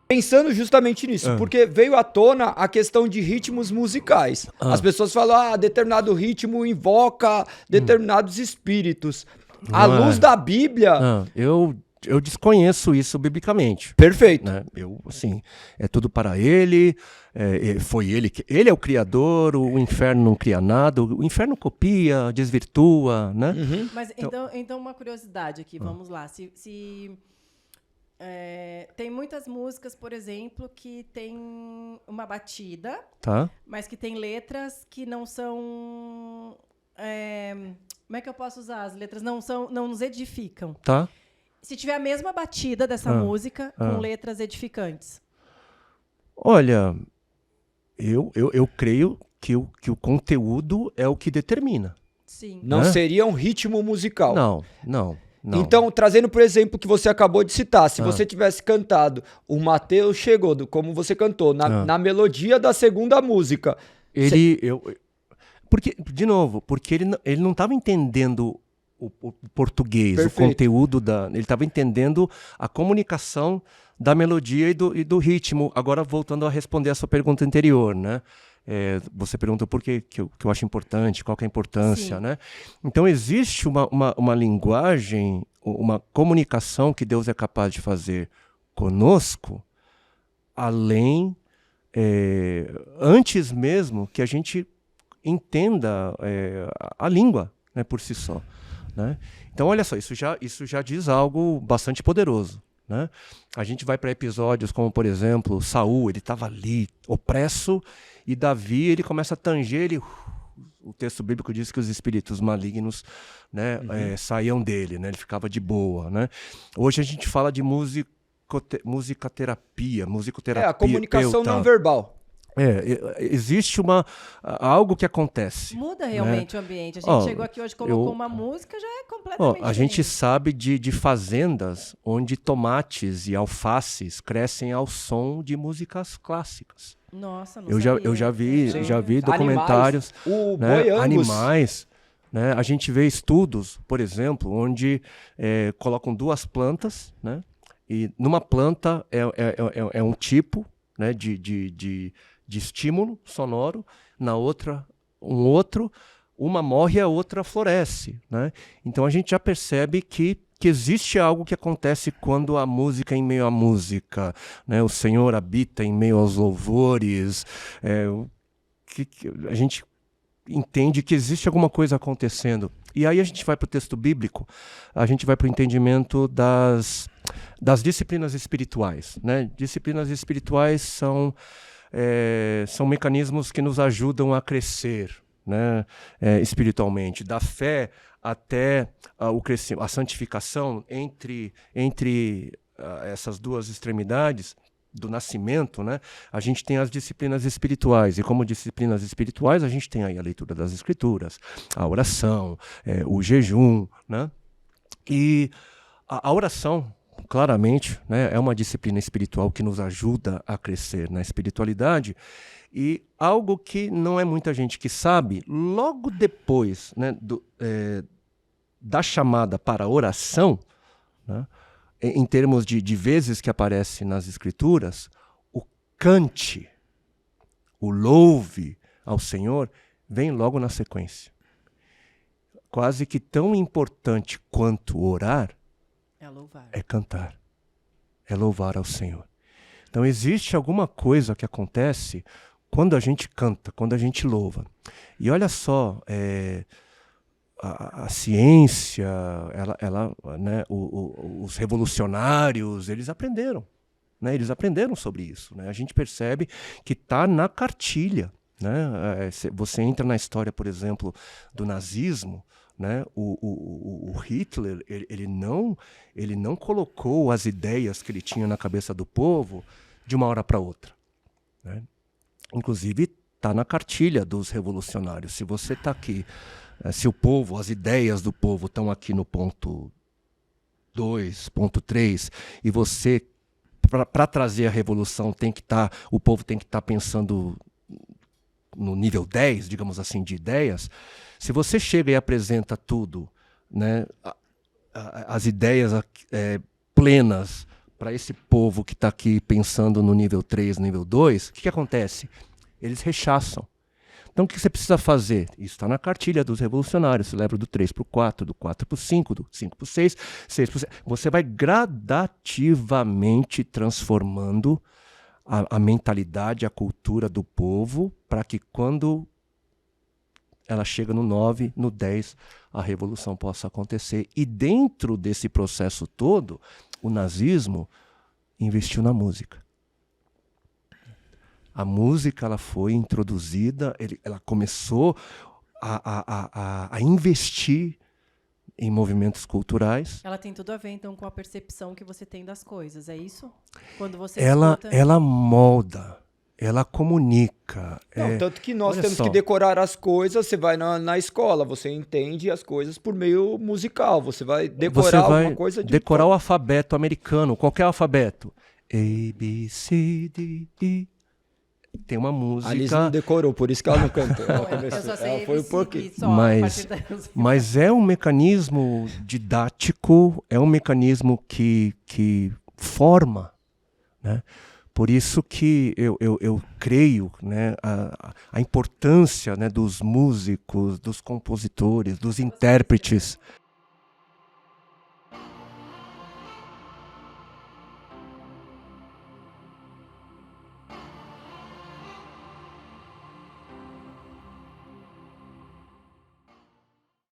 Pensando justamente nisso, porque veio à tona a questão de ritmos musicais. As pessoas falam, determinado ritmo invoca determinados espíritos. À Não luz é. da Bíblia... Eu desconheço isso biblicamente. Perfeito. Né? Assim, é tudo para ele, foi ele que... Ele é o criador, o inferno não cria nada, o inferno copia, desvirtua, né? Uhum. Mas então uma curiosidade aqui, vamos lá. Tem muitas músicas, por exemplo, que tem uma batida, Tá. mas que tem letras que não são... como é que eu posso usar? As letras não nos edificam. Tá. Se tiver a mesma batida dessa música, com letras edificantes. Olha, eu creio que o conteúdo é o que determina. Sim. Não seria um ritmo musical. Não. Então, trazendo por exemplo que você acabou de citar, se você tivesse cantado O Mateus Chegou, como você cantou, na melodia da segunda música... Porque ele não estava entendendo o português, Perfeito. o conteúdo ele estava entendendo a comunicação da melodia e do ritmo. Agora, voltando a responder a sua pergunta anterior, né? Você perguntou por que eu acho importante, qual que é a importância, né? Então, existe uma linguagem, uma comunicação que Deus é capaz de fazer conosco, além, antes mesmo que a gente entenda a língua, né, por si só. Né? Então, olha só, isso já diz algo bastante poderoso. Né? A gente vai para episódios como, por exemplo, Saul, ele estava ali, opresso, e Davi, ele começa a tanger, o texto bíblico diz que os espíritos malignos, né, saíam dele, né? Ele ficava de boa. Né? Hoje a gente fala de musicoterapia. A comunicação não verbal. Existe algo que acontece. Muda realmente o ambiente. A gente chegou aqui hoje, colocou uma música, já é completamente a gente sabe de fazendas onde tomates e alfaces crescem ao som de músicas clássicas. Nossa, não eu já vi documentários, animais, né, animais, né? A gente vê estudos, por exemplo, onde colocam duas plantas, né? E numa planta é um tipo, né, de estímulo sonoro, na outra um outro, uma morre e a outra floresce, né? Então a gente já percebe que existe algo que acontece quando a música é em meio à música, né? O Senhor habita em meio aos louvores, a gente entende que existe alguma coisa acontecendo. E aí a gente vai para o texto bíblico, a gente vai para o entendimento das disciplinas espirituais, né? Disciplinas espirituais são mecanismos que nos ajudam a crescer, né, espiritualmente, da fé até o crescimento, a santificação entre essas duas extremidades do nascimento, né, a gente tem as disciplinas espirituais, e como disciplinas espirituais a gente tem aí a leitura das escrituras, a oração, o jejum, né, e a oração, claramente, né, é uma disciplina espiritual que nos ajuda a crescer na espiritualidade. E algo que não é muita gente que sabe, logo depois, né, da chamada para a oração, né, em termos de vezes que aparece nas Escrituras, o cante, o louve ao Senhor, vem logo na sequência. Quase que tão importante quanto orar, é cantar, é louvar ao Senhor. Então existe alguma coisa que acontece quando a gente canta, quando a gente louva. E olha só, a ciência, né, os revolucionários, eles aprenderam. Né, eles aprenderam sobre isso. Né? A gente percebe que está na cartilha. Né? Você entra na história, por exemplo, do nazismo, né? O Hitler, ele não colocou as ideias que ele tinha na cabeça do povo de uma hora para outra. Né? Inclusive, está na cartilha dos revolucionários. Se você está aqui, se as ideias do povo estão aqui no ponto 2, ponto 3, e você, para trazer a revolução, o povo tem que estar pensando no nível 10, digamos assim, de ideias. Se você chega e apresenta tudo, né, as ideias plenas para esse povo que está aqui pensando no nível 3, nível 2, o que acontece? Eles rechaçam. Então, o que você precisa fazer? Isso está na cartilha dos revolucionários. Você lembra do 3 para o 4, do 4 para o 5, do 5 para o 6, 6 para o 7. Você vai gradativamente transformando a mentalidade, a cultura do povo, para que quando ela chega no 9, no 10, a revolução possa acontecer. E dentro desse processo todo, o nazismo investiu na música. A música ela foi introduzida, ela começou a investir em movimentos culturais. Ela tem tudo a ver, então, com a percepção que você tem das coisas, é isso? Quando você ela molda, ela comunica. Não, tanto que nós temos só. que decorar as coisas, você vai na escola, você entende as coisas por meio musical, você vai decorar alguma coisa de... decorar o alfabeto americano, qualquer alfabeto. A, B, C, D, E. Tem uma música... A Liz não decorou, por isso que ela não cantou. Ela eu só sei foi um pouquinho. Mas é um mecanismo didático, é um mecanismo que forma, né? Por isso que eu creio, né, a importância, né, dos músicos, dos compositores, dos intérpretes.